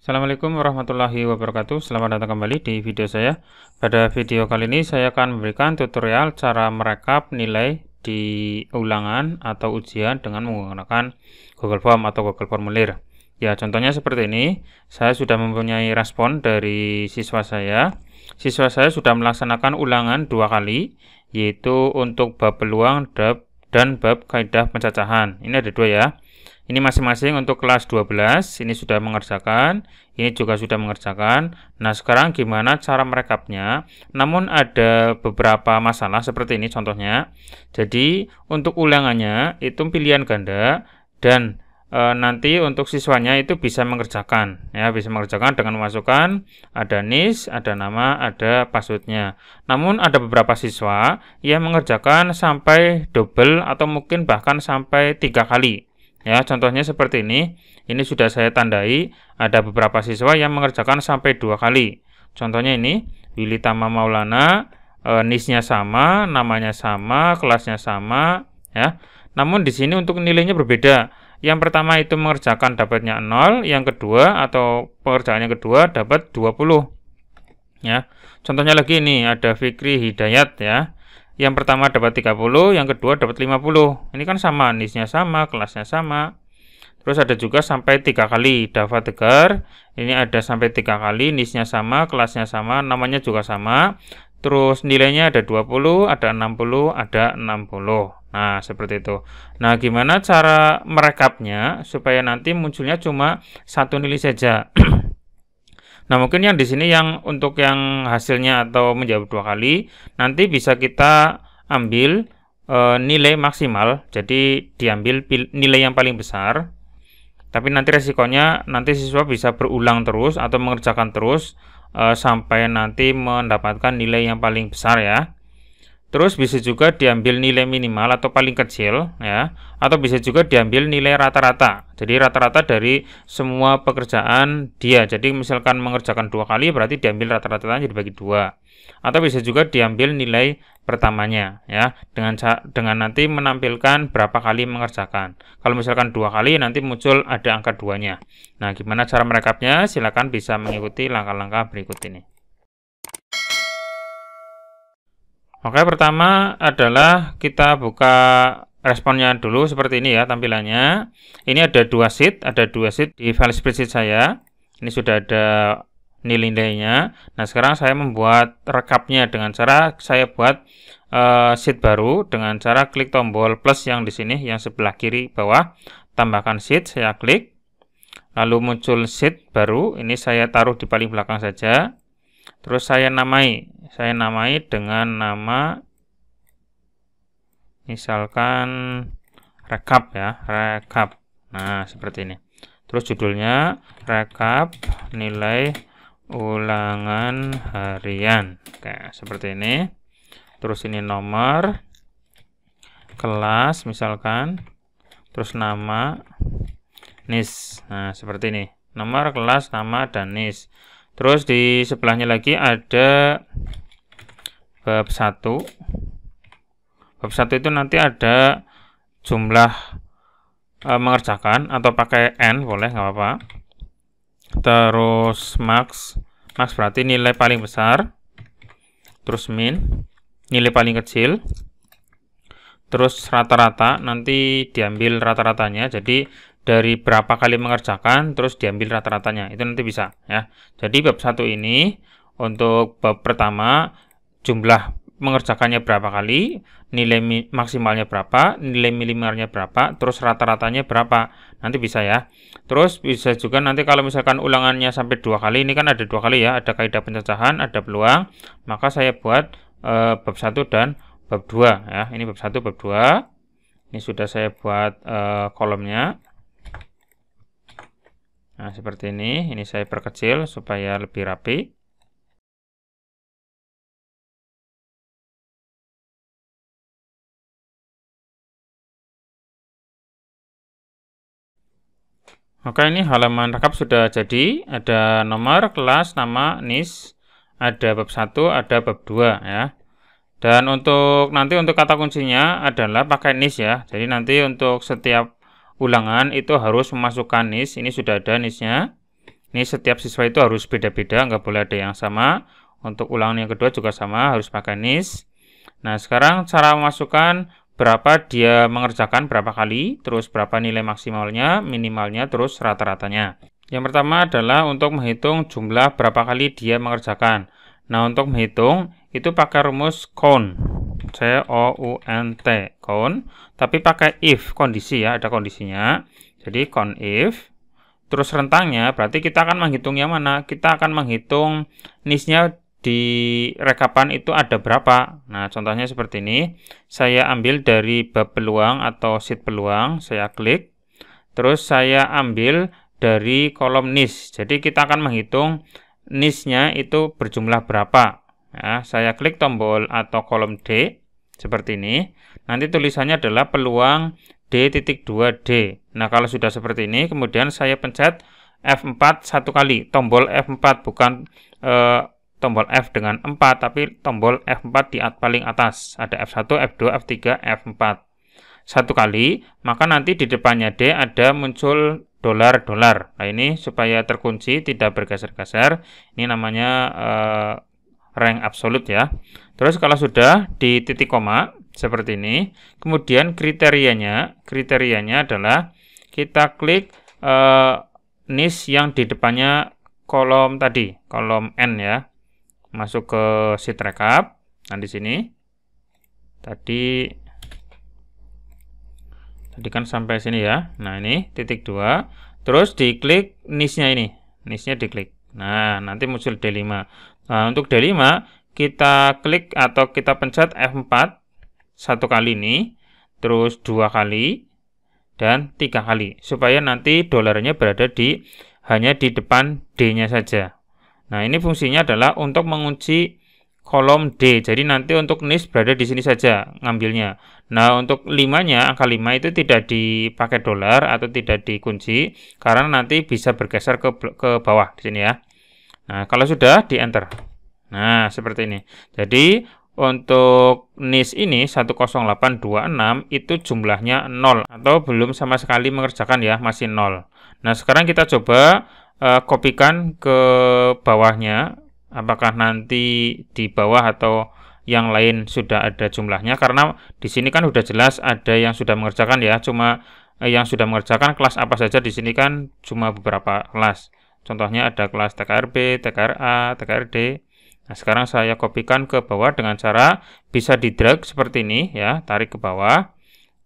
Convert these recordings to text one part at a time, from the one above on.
Assalamualaikum warahmatullahi wabarakatuh. Selamat datang kembali di video saya. Pada video kali ini saya akan memberikan tutorial cara merekap nilai di ulangan atau ujian dengan menggunakan Google Form atau Google Formulir. Ya, contohnya seperti ini. Saya sudah mempunyai respon dari siswa saya. Siswa saya sudah melaksanakan ulangan 2 kali, yaitu untuk bab peluang dan bab kaidah pencacahan. Ini ada 2 ya. Ini masing-masing untuk kelas 12, ini sudah mengerjakan, ini juga sudah mengerjakan. Nah, sekarang gimana cara merekapnya? Namun ada beberapa masalah seperti ini contohnya. Jadi, untuk ulangannya itu pilihan ganda dan nanti untuk siswanya itu bisa mengerjakan, ya, bisa mengerjakan dengan memasukkan ada NIS, ada nama, ada passwordnya. Namun ada beberapa siswa yang mengerjakan sampai double atau mungkin bahkan sampai 3 kali. Ya, contohnya seperti ini. Ini sudah saya tandai. Ada beberapa siswa yang mengerjakan sampai 2 kali. Contohnya ini, Willy Tama Maulana, NIS-nya sama, namanya sama, kelasnya sama, ya. Namun di sini untuk nilainya berbeda. Yang pertama itu mengerjakan dapatnya 0, yang kedua atau pengerjaan yang kedua dapat 20. Ya. Contohnya lagi ini ada Fikri Hidayat, ya. Yang pertama dapat 30, yang kedua dapat 50. Ini kan sama, NIS-nya sama, kelasnya sama. Terus ada juga sampai 3 kali. Dava Tegar, ini ada sampai 3 kali, NIS-nya sama, kelasnya sama, namanya juga sama. Terus nilainya ada 20, ada 60, ada 60. Nah, seperti itu. Nah, gimana cara merekapnya supaya nanti munculnya cuma satu nilai saja? Nah, mungkin yang di sini yang untuk yang hasilnya atau menjawab 2 kali, nanti bisa kita ambil nilai maksimal. Jadi diambil nilai yang paling besar. Tapi nanti resikonya nanti siswa bisa berulang terus atau mengerjakan terus sampai nanti mendapatkan nilai yang paling besar, ya. Terus bisa juga diambil nilai minimal atau paling kecil, ya, atau bisa juga diambil nilai rata-rata. Jadi rata-rata dari semua pekerjaan dia. Jadi misalkan mengerjakan 2 kali berarti diambil rata-ratanya dibagi 2. Atau bisa juga diambil nilai pertamanya, ya, dengan nanti menampilkan berapa kali mengerjakan. Kalau misalkan 2 kali nanti muncul ada angka 2-nya. Nah, gimana cara merekapnya? Silakan bisa mengikuti langkah-langkah berikut ini. Oke, pertama adalah kita buka responnya dulu seperti ini ya tampilannya. Ini ada 2 sheet, di file spreadsheet saya. Ini sudah ada nilai-nilainya. Nah, sekarang saya membuat rekapnya dengan cara saya buat sheet baru dengan cara klik tombol plus yang di sini yang sebelah kiri bawah, tambahkan sheet, saya klik. Lalu muncul sheet baru, ini saya taruh di paling belakang saja. Terus saya namai dengan nama misalkan rekap, ya, rekap. Nah, seperti ini. Terus judulnya rekap nilai ulangan harian. Oke, seperti ini. Terus ini nomor kelas misalkan. Terus nama, NIS. Nah, seperti ini. Nomor, kelas, nama, dan NIS. Terus di sebelahnya lagi ada bab 1. Bab 1 itu nanti ada jumlah mengerjakan atau pakai N boleh, nggak apa-apa. Terus max berarti nilai paling besar. Terus min, nilai paling kecil. Terus rata-rata nanti diambil rata-ratanya. Jadi dari berapa kali mengerjakan terus diambil rata-ratanya, itu nanti bisa, ya. Jadi bab 1 ini untuk bab pertama jumlah mengerjakannya berapa kali, nilai maksimalnya berapa, nilai minimalnya berapa, terus rata-ratanya berapa, nanti bisa, ya. Terus bisa juga nanti kalau misalkan ulangannya sampai 2 kali, ini kan ada 2 kali, ya, ada kaidah pencacahan, ada peluang, maka saya buat bab 1 dan bab 2, ya. Ini bab 1, bab 2. Ini sudah saya buat kolomnya. Nah, seperti ini saya perkecil supaya lebih rapi. Oke, ini halaman rekap sudah jadi. Ada nomor, kelas, nama, NIS, ada bab 1, ada bab 2, ya. Dan untuk kata kuncinya adalah pakai NIS, ya. Jadi nanti untuk setiap ulangan itu harus memasukkan NIS. Ini sudah ada NIS-nya. Ini setiap siswa itu harus beda-beda, nggak boleh ada yang sama. Untuk ulangan yang kedua juga sama, harus pakai NIS. Nah, sekarang cara memasukkan berapa dia mengerjakan berapa kali, terus berapa nilai maksimalnya, minimalnya, terus rata-ratanya. Yang pertama adalah untuk menghitung jumlah berapa kali dia mengerjakan. Nah, untuk menghitung itu pakai rumus count, C-O-U-N-T, count, tapi pakai if, kondisi ya, ada kondisinya. Jadi count if, terus rentangnya berarti kita akan menghitung yang mana? Kita akan menghitung NIS-nya di rekapan itu ada berapa. Nah, contohnya seperti ini. Saya ambil dari bab peluang atau sheet peluang, saya klik. Terus saya ambil dari kolom NIS. Jadi kita akan menghitung NIS-nya itu berjumlah berapa. Ya, saya klik tombol atau kolom D seperti ini. Nanti tulisannya adalah peluang D.2D. Nah, kalau sudah seperti ini, kemudian saya pencet F4 satu kali. Tombol F4 bukan tombol F dengan 4, tapi tombol F4 di paling atas. Ada F1, F2, F3, F4. Satu kali, maka nanti di depannya D ada muncul dolar-dolar. Nah, ini supaya terkunci, tidak bergeser-geser. Ini namanya rank absolut ya. Terus kalau sudah di titik koma, seperti ini, kemudian kriterianya adalah kita klik NIS yang di depannya kolom tadi, kolom N ya, masuk ke sheet rekap. Nah, di sini tadi kan sampai sini ya. Nah, ini titik 2, terus diklik NIS-nya ini, NIS-nya diklik. Nah, nanti muncul D5. Nah, untuk D5 kita klik atau kita pencet F4 satu kali ini, terus 2 kali, dan 3 kali, supaya nanti dolarnya berada hanya di depan D-nya saja. Nah, ini fungsinya adalah untuk mengunci kolom D. Jadi nanti untuk NIS berada di sini saja ngambilnya. Nah, untuk 5-nya, angka 5 itu tidak dipakai dolar atau tidak dikunci, karena nanti bisa bergeser ke bawah di sini ya. Nah, kalau sudah di enter. Nah, seperti ini. Jadi untuk NIS ini 10826 itu jumlahnya 0 atau belum sama sekali mengerjakan ya, masih 0. Nah, sekarang kita coba kopikan ke bawahnya, apakah nanti di bawah atau yang lain sudah ada jumlahnya, karena di sini kan sudah jelas ada yang sudah mengerjakan ya, cuma yang sudah mengerjakan kelas apa saja di sini kan cuma beberapa kelas. Contohnya ada kelas TKRB, TKRA, TKRD. Nah, sekarang saya kopikan ke bawah dengan cara bisa di drag seperti ini ya, tarik ke bawah.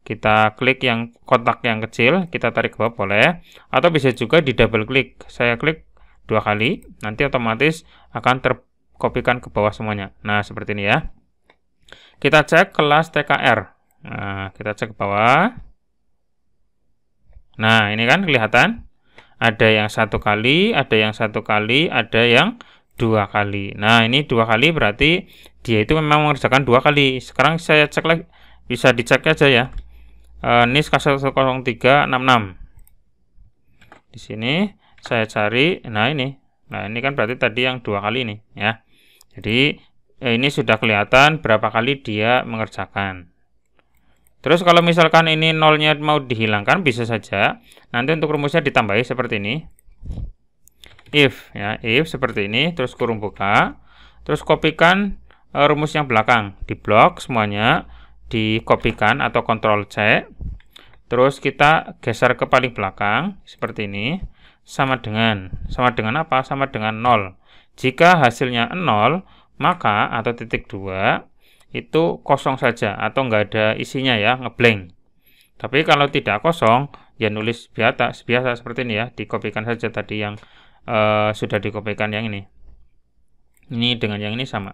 Kita klik yang kotak yang kecil, kita tarik ke bawah boleh, atau bisa juga di double klik. Saya klik 2 kali, nanti otomatis akan terkopikan ke bawah semuanya. Nah, seperti ini ya. Kita cek kelas TKR. Nah, kita cek ke bawah. Nah, ini kan kelihatan ada yang 1 kali, ada yang 1 kali, ada yang 2 kali. Nah, ini 2 kali berarti dia itu memang mengerjakan 2 kali. Sekarang saya cek lagi, bisa dicek aja ya. NIS K10366. Di sini saya cari, nah ini kan berarti tadi yang 2 kali ini ya. Jadi ini sudah kelihatan berapa kali dia mengerjakan. Terus kalau misalkan ini nolnya mau dihilangkan, bisa saja. Nanti untuk rumusnya ditambahi seperti ini. If ya, if seperti ini, terus kurung buka, terus kopikan rumus yang belakang, di blok semuanya, dikopikan atau Ctrl C, terus kita geser ke paling belakang seperti ini, sama dengan apa? Sama dengan 0. Jika hasilnya 0, maka atau titik 2 itu kosong saja atau nggak ada isinya ya, ngeblank. Tapi kalau tidak kosong, ya nulis biasa seperti ini ya, dikopikan saja tadi yang sudah dikopikan yang ini. Ini dengan yang ini sama.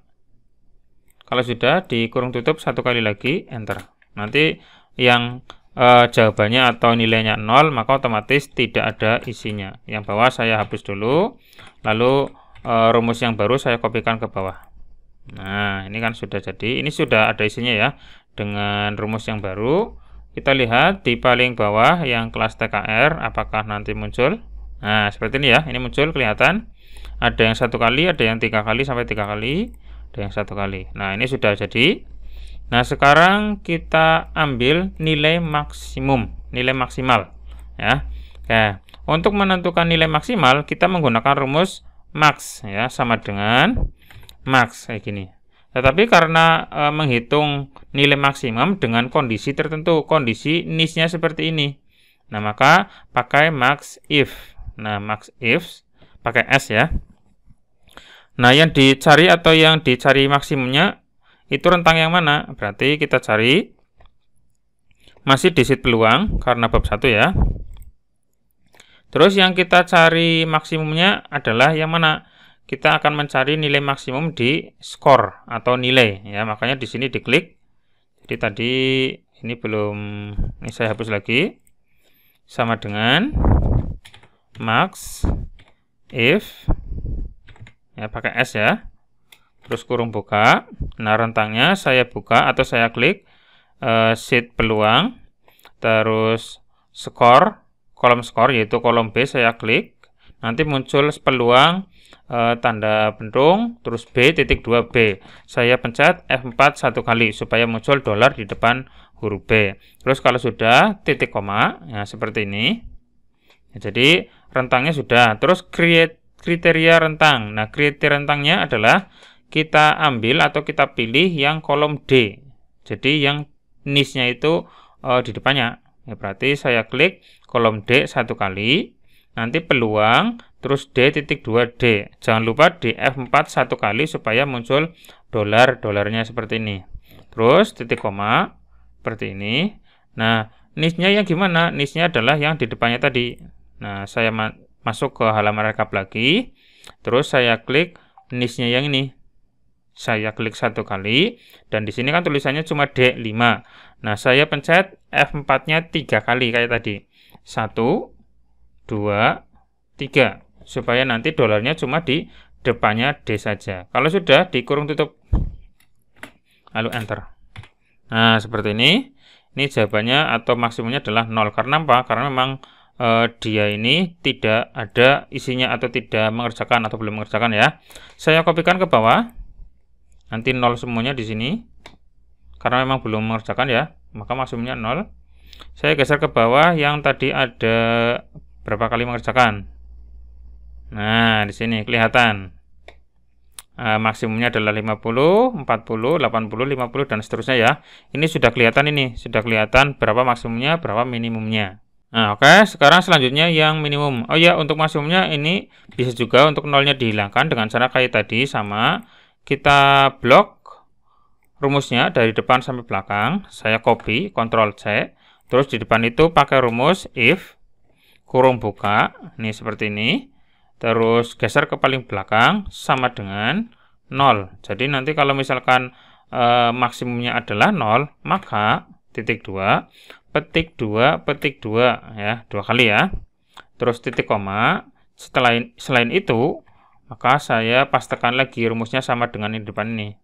Kalau sudah di kurung tutup 1 kali lagi, enter. Nanti yang jawabannya atau nilainya 0, maka otomatis tidak ada isinya. Yang bawah saya hapus dulu, lalu rumus yang baru saya kopikan ke bawah. Nah, ini kan sudah jadi. Ini sudah ada isinya ya. Dengan rumus yang baru, kita lihat di paling bawah yang kelas TKR, apakah nanti muncul? Nah, seperti ini ya, ini muncul kelihatan. Ada yang 1 kali, ada yang 3 kali sampai 3 kali, ada yang 1 kali. Nah, ini sudah jadi. Nah, sekarang kita ambil nilai maksimum, nilai maksimal ya. Oke, Untuk menentukan nilai maksimal, kita menggunakan rumus max, ya, sama dengan max, kayak gini. Tetapi karena menghitung nilai maksimum dengan kondisi tertentu, kondisi niche-nya seperti ini. Nah, maka pakai max if. Nah, max if, pakai S ya. Nah, yang dicari atau yang dicari maksimumnya, itu rentang yang mana? Berarti kita cari, masih disit peluang, karena bab 1 ya. Terus yang kita cari maksimumnya adalah yang mana? Kita akan mencari nilai maksimum di skor atau nilai ya. Makanya di sini diklik. Jadi tadi ini belum, ini saya hapus lagi. Sama dengan max if, ya, pakai S ya. Terus kurung buka. Nah, rentangnya saya buka atau saya klik sheet peluang. Terus skor, kolom skor yaitu kolom B saya klik. Nanti muncul peluang tanda bentung, terus B.2B. Saya pencet F4 satu kali supaya muncul dolar di depan huruf B. Terus kalau sudah titik koma, ya seperti ini. Ya, jadi rentangnya sudah. Terus kriteria rentang. Nah, kriteria rentangnya adalah kita ambil atau kita pilih yang kolom D. Jadi yang niche-nya itu di depannya. Ya, berarti saya klik kolom D satu kali. Nanti peluang, terus D.2D. Jangan lupa di F4 satu kali supaya muncul dolarnya seperti ini. Terus titik koma, seperti ini. Nah, niche-nya yang gimana? Niche-nya adalah yang di depannya tadi. Nah, saya masuk ke halaman rekap lagi. Terus saya klik niche-nya yang ini. Saya klik satu kali. Dan di sini kan tulisannya cuma D5. Nah, saya pencet F4-nya 3 kali kayak tadi. 1, 2, 3, supaya nanti dolarnya cuma di depannya D saja. Kalau sudah, dikurung tutup, lalu enter. Nah, seperti ini. Ini jawabannya atau maksimumnya adalah 0. Karena apa? Karena memang dia ini tidak ada isinya atau tidak mengerjakan atau belum mengerjakan ya. Saya kopikan ke bawah. Nanti 0 semuanya di sini. Karena memang belum mengerjakan ya, maka maksimumnya 0. Saya geser ke bawah yang tadi ada berapa kali mengerjakan. Nah, di sini kelihatan maksimumnya adalah 50, 40, 80, 50 dan seterusnya ya. Ini sudah kelihatan, ini sudah kelihatan berapa maksimumnya, berapa minimumnya. Nah, oke, sekarang selanjutnya yang minimum. Oh ya, untuk maksimumnya ini bisa juga untuk nolnya dihilangkan dengan cara kayak tadi, sama kita blok rumusnya dari depan sampai belakang. Saya copy, Ctrl C. Terus di depan itu pakai rumus if, kurung buka, ini seperti ini. Terus geser ke paling belakang sama dengan 0. Jadi nanti kalau misalkan maksimumnya adalah 0, maka titik 2, petik 2, petik 2 ya, 2 kali ya. Terus titik koma. Selain itu, maka saya pastekan lagi rumusnya sama dengan yang depan ini.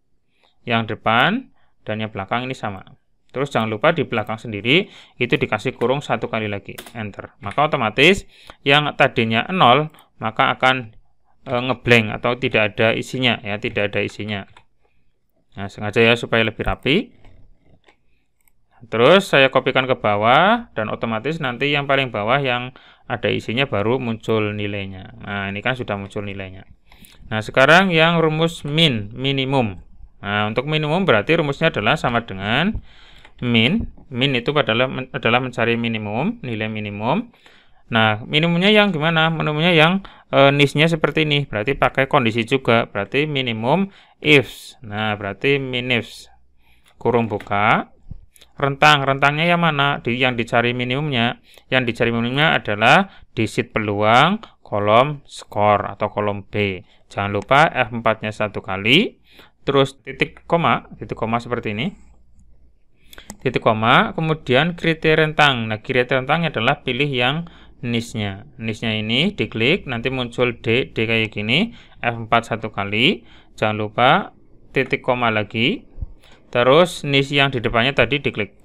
Yang depan dan yang belakang ini sama. Terus jangan lupa di belakang sendiri itu dikasih kurung satu kali lagi, enter. Maka otomatis yang tadinya 0 maka akan ngeblank atau tidak ada isinya ya, tidak ada isinya. Nah, sengaja ya supaya lebih rapi. Terus saya kopikan ke bawah dan otomatis nanti yang paling bawah yang ada isinya baru muncul nilainya. Nah, ini kan sudah muncul nilainya. Nah, sekarang yang rumus minimum. Nah, untuk minimum berarti rumusnya adalah sama dengan min itu adalah mencari minimum, nilai minimum. Nah, minimumnya yang gimana? Minimumnya yang niche-nya seperti ini, berarti pakai kondisi juga, berarti minimum ifs. Nah, berarti minifs, kurung buka, rentangnya yang mana? Yang dicari minimumnya. Yang dicari minimumnya adalah di sheet peluang, kolom skor atau kolom B. Jangan lupa F4-nya satu kali, terus titik koma seperti ini. Titik koma, kemudian kriteria rentang. Nah, kriteria rentangnya adalah pilih yang niche-nya. Niche-nya ini diklik, nanti muncul D kayak gini, F4 satu kali. Jangan lupa titik koma lagi. Terus niche yang di depannya tadi diklik.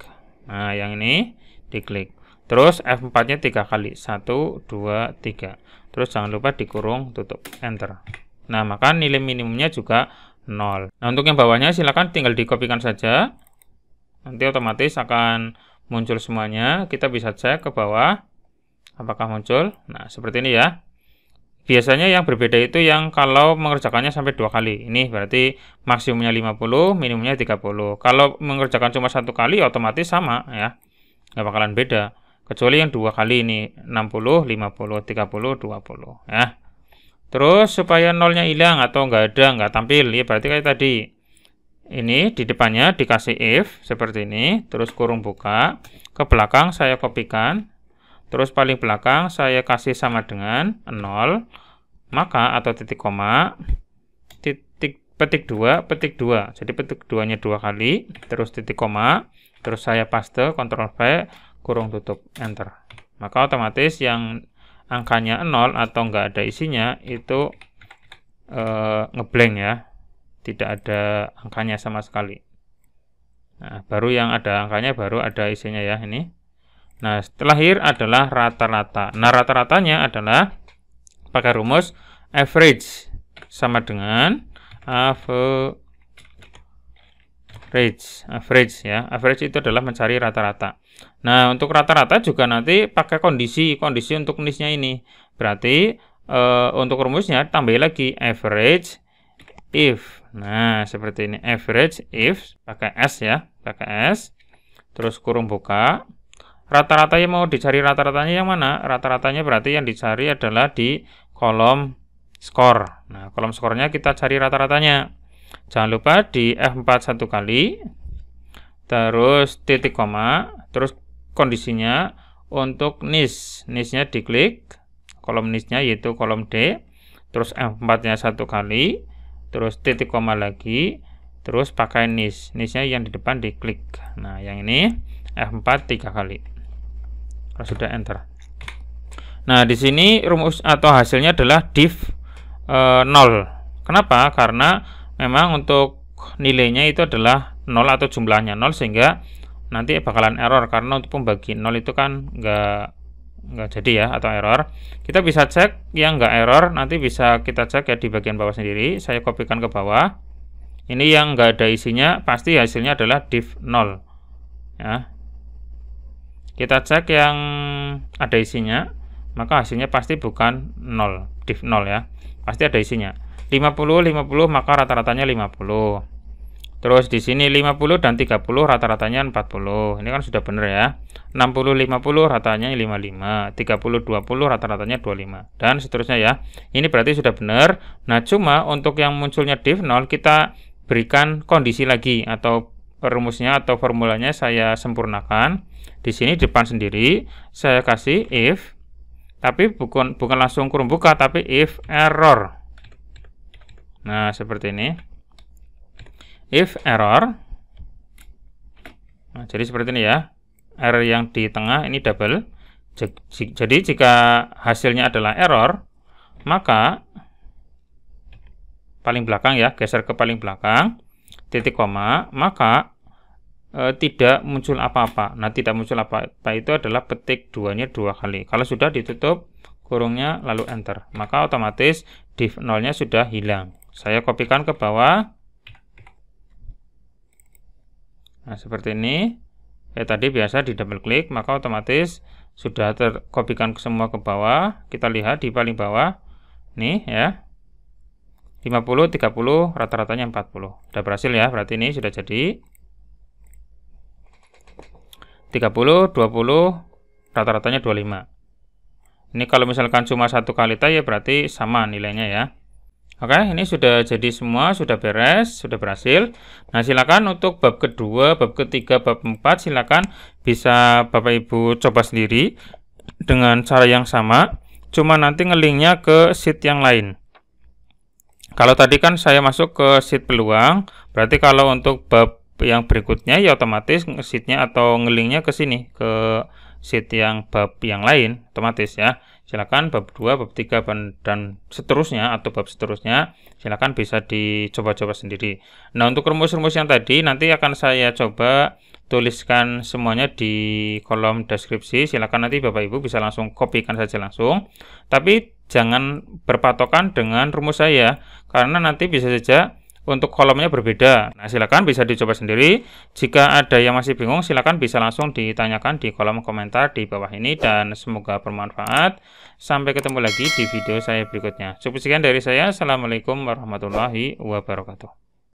Nah, yang ini diklik. Terus F4-nya 3 kali. 1, 2, 3. Terus jangan lupa dikurung, tutup, enter. Nah, maka nilai minimumnya juga 0. Nah, untuk yang bawahnya silakan tinggal dikopikan saja. Nanti otomatis akan muncul semuanya. Kita bisa cek ke bawah. Apakah muncul? Nah, seperti ini ya. Biasanya yang berbeda itu yang kalau mengerjakannya sampai 2 kali. Ini berarti maksimumnya 50, minimumnya 30. Kalau mengerjakan cuma 1 kali otomatis sama ya. Nggak bakalan beda. Kecuali yang 2 kali ini 60, 50, 30, 20 ya. Terus supaya nolnya hilang atau nggak ada, nggak tampil ya, berarti kayak tadi. Ini di depannya dikasih if seperti ini, terus kurung buka. Ke belakang saya kopikan. Terus paling belakang saya kasih sama dengan 0, maka atau titik koma, petik 2, petik 2. Jadi petik 2-nya 2 kali, terus titik koma, terus saya paste, Ctrl V, kurung tutup, enter. Maka otomatis yang angkanya 0 atau nggak ada isinya itu ngeblank ya, tidak ada angkanya sama sekali. Nah, baru yang ada angkanya baru ada isinya ya ini. Nah, terakhir adalah rata-rata. Nah, rata-ratanya adalah pakai rumus average sama dengan average ya. Average itu adalah mencari rata-rata. Nah, untuk rata-rata juga nanti pakai kondisi untuk nis-nya ini. Berarti untuk rumusnya tambah lagi average if. Nah, seperti ini average if pakai S ya, pakai S. Terus kurung buka. Rata-ratanya mau dicari rata-ratanya yang mana? Rata-ratanya berarti yang dicari adalah di kolom skor. Nah, kolom skornya kita cari rata-ratanya. Jangan lupa di F4 1 kali. Terus titik koma. Terus kondisinya untuk nis. Nisnya diklik. Kolom nisnya yaitu kolom D. Terus F4-nya 1 kali. Terus titik koma lagi. Terus pakai nis. Nisnya yang di depan diklik. Nah, yang ini F4 3 kali. Sudah enter. Nah, di sini rumus atau hasilnya adalah div 0. Kenapa? Karena memang untuk nilainya itu adalah 0 atau jumlahnya 0 sehingga nanti bakalan error karena untuk pembagi 0 itu kan nggak jadi ya atau error. Kita bisa cek yang nggak error, nanti bisa kita cek ya di bagian bawah sendiri. Saya kopikan ke bawah. Ini yang nggak ada isinya, pasti hasilnya adalah div 0 ya. Kita cek yang ada isinya, maka hasilnya pasti bukan 0, div 0 ya. Pasti ada isinya. 50 maka rata-ratanya 50. Terus di sini 50 dan 30 rata-ratanya 40. Ini kan sudah benar ya. 60 50 rata-ratanya 55, 30 20 rata-ratanya 25 dan seterusnya ya. Ini berarti sudah benar. Nah, cuma untuk yang munculnya div 0 kita berikan kondisi lagi atau rumusnya atau formulanya saya sempurnakan. Di sini depan sendiri saya kasih if, tapi bukan langsung kurung buka, tapi if error. Nah, seperti ini. If error. Nah, jadi seperti ini ya. Error yang di tengah ini double. Jadi jika hasilnya adalah error, maka paling belakang ya, geser ke paling belakang, titik koma, maka tidak muncul apa-apa. Nah, tidak muncul apa-apa itu adalah petik 2-nya 2 kali. Kalau sudah ditutup kurungnya lalu enter, maka otomatis div 0-nya sudah hilang. Saya kopikan ke bawah. Nah, seperti ini. Kayak tadi biasa di double klik, maka otomatis sudah terkopikan semua ke bawah. Kita lihat di paling bawah. Nih ya. 50, 30, rata-ratanya 40. Sudah berhasil ya, berarti ini sudah jadi. 30, 20, rata-ratanya 25. Ini kalau misalkan cuma 1 kali ya berarti sama nilainya ya. Oke, ini sudah jadi semua, sudah beres, sudah berhasil. Nah, silakan untuk bab kedua, bab ketiga, bab 4 silakan bisa Bapak Ibu coba sendiri dengan cara yang sama. Cuma nanti ngelinknya ke sheet yang lain. Kalau tadi kan saya masuk ke sheet peluang, berarti kalau untuk bab yang berikutnya ya otomatis sheetnya atau ngelinknya ke sini, ke sheet yang bab yang lain otomatis ya. Silakan bab 2, bab 3 dan seterusnya atau bab seterusnya silakan bisa dicoba-coba sendiri. Nah, untuk rumus-rumus yang tadi nanti akan saya coba tuliskan semuanya di kolom deskripsi. Silakan nanti Bapak Ibu bisa langsung kopikan saja langsung. Tapi jangan berpatokan dengan rumus saya karena nanti bisa saja untuk kolomnya berbeda. Nah, silakan bisa dicoba sendiri. Jika ada yang masih bingung, silakan bisa langsung ditanyakan di kolom komentar di bawah ini, dan semoga bermanfaat. Sampai ketemu lagi di video saya berikutnya. Cukup sekian dari saya. Assalamualaikum warahmatullahi wabarakatuh.